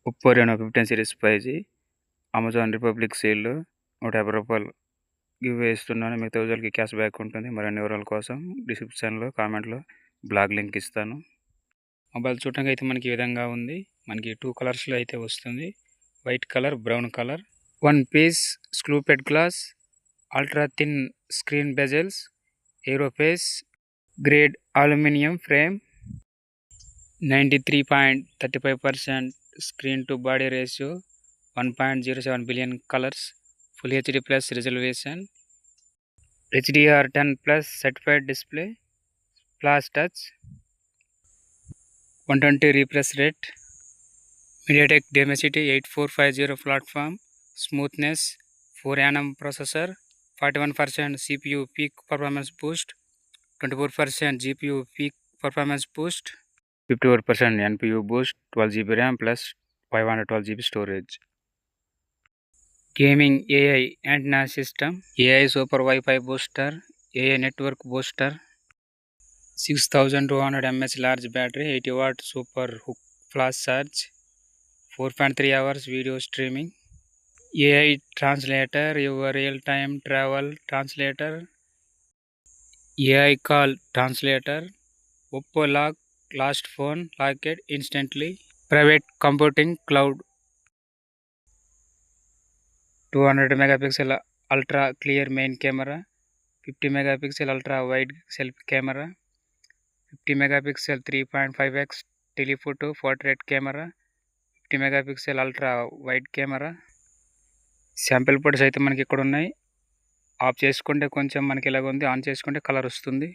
Oppo Reno 15 series 5G Amazon republic సేల్లో రూ. 150 give away ఇస్తున్నాను. మిగతా రోజులకి క్యాష్ బ్యాక్ ఉంటుంది. మరిన్ని వివరాల కోసం డిస్క్రిప్షన్లో కామెంట్లో బ్లాగ్ లింక్ ఇస్తాను. మొబైల్ చూడటానికి అయితే మనకి ఈ విధంగా ఉంది. మనకి 2 కలర్స్లో అయితే వస్తుంది. White colour, brown colour. 1 piece screw పెడ్ glass, ultra thin screen bezels, aerospace grade aluminium frame, 93.35% screen to body ratio, 1.07 billion colors, full HD plus resolution, HDR10 plus certified display, flash touch, 120 refresh rate, MediaTek Dimensity 8450 platform, smoothness, 4nm processor, 41% CPU peak performance boost, 24% GPU peak performance boost, 54% NPU boost, 12GB RAM plus 512GB storage. Gaming AI antenna system, AI super Wi-Fi booster, AI network booster, 6200 mAh large battery, 80 watt super hook flash charge, 4.3 hours video streaming, AI translator, your real-time travel translator, AI call translator, Oppo lock lost phone locked instantly, private computing cloud, 200 megapixel ultra clear main camera, 50 megapixel ultra wide selfie camera, 50 megapixel 3.5x telephoto portrait camera, 50 megapixel ultra wide camera. Sample photos అయితే మనకి ఇక్కడ ఉన్నాయి. Of చేసుకుంటే కొంచెం మనకి ఇలాగ ఉంది, on చేసుకుంటే కలర్ వస్తుంది.